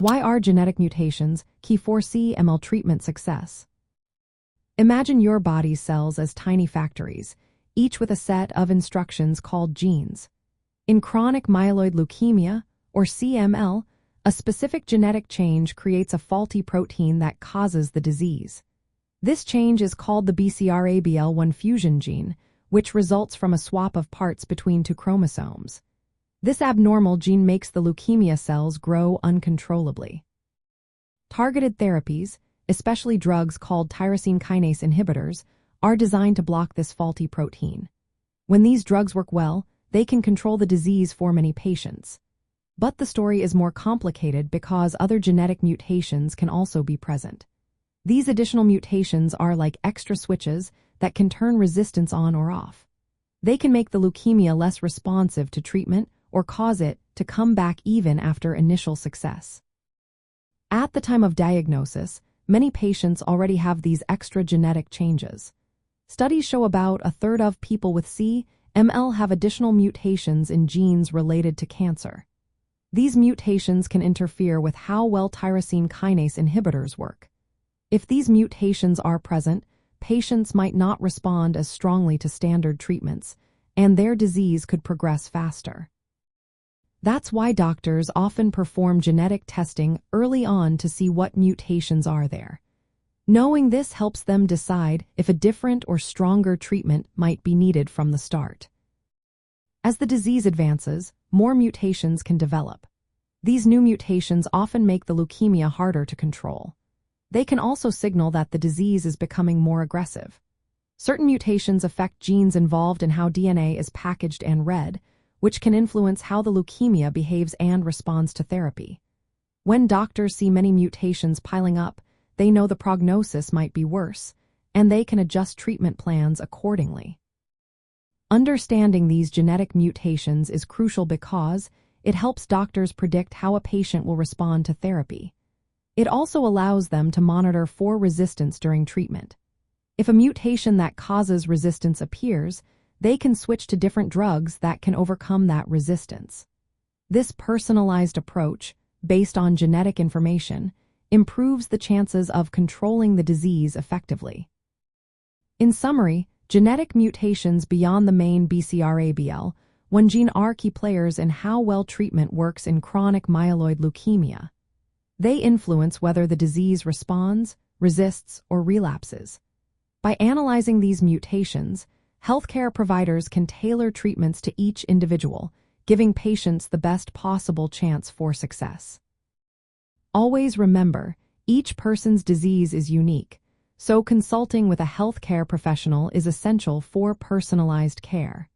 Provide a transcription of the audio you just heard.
Why are genetic mutations key for CML treatment success? Imagine your body's cells as tiny factories, each with a set of instructions called genes. In chronic myeloid leukemia, or CML, a specific genetic change creates a faulty protein that causes the disease. This change is called the BCR-ABL1 fusion gene, which results from a swap of parts between two chromosomes. This abnormal gene makes the leukemia cells grow uncontrollably. Targeted therapies, especially drugs called tyrosine kinase inhibitors, are designed to block this faulty protein. When these drugs work well, they can control the disease for many patients. But the story is more complicated because other genetic mutations can also be present. These additional mutations are like extra switches that can turn resistance on or off. They can make the leukemia less responsive to treatment or cause it to come back even after initial success. At the time of diagnosis, many patients already have these extra genetic changes. Studies show about a third of people with CML have additional mutations in genes related to cancer. These mutations can interfere with how well tyrosine kinase inhibitors work. If these mutations are present, patients might not respond as strongly to standard treatments, and their disease could progress faster. That's why doctors often perform genetic testing early on to see what mutations are there. Knowing this helps them decide if a different or stronger treatment might be needed from the start. As the disease advances, more mutations can develop. These new mutations often make the leukemia harder to control. They can also signal that the disease is becoming more aggressive. Certain mutations affect genes involved in how DNA is packaged and read, which can influence how the leukemia behaves and responds to therapy. When doctors see many mutations piling up, they know the prognosis might be worse, and they can adjust treatment plans accordingly. Understanding these genetic mutations is crucial because it helps doctors predict how a patient will respond to therapy. It also allows them to monitor for resistance during treatment. If a mutation that causes resistance appears, they can switch to different drugs that can overcome that resistance. This personalized approach, based on genetic information, improves the chances of controlling the disease effectively. In summary, genetic mutations beyond the main BCR-ABL1 gene are key players in how well treatment works in chronic myeloid leukemia. They influence whether the disease responds, resists, or relapses. By analyzing these mutations, healthcare providers can tailor treatments to each individual, giving patients the best possible chance for success. Always remember, each person's disease is unique, so consulting with a healthcare professional is essential for personalized care.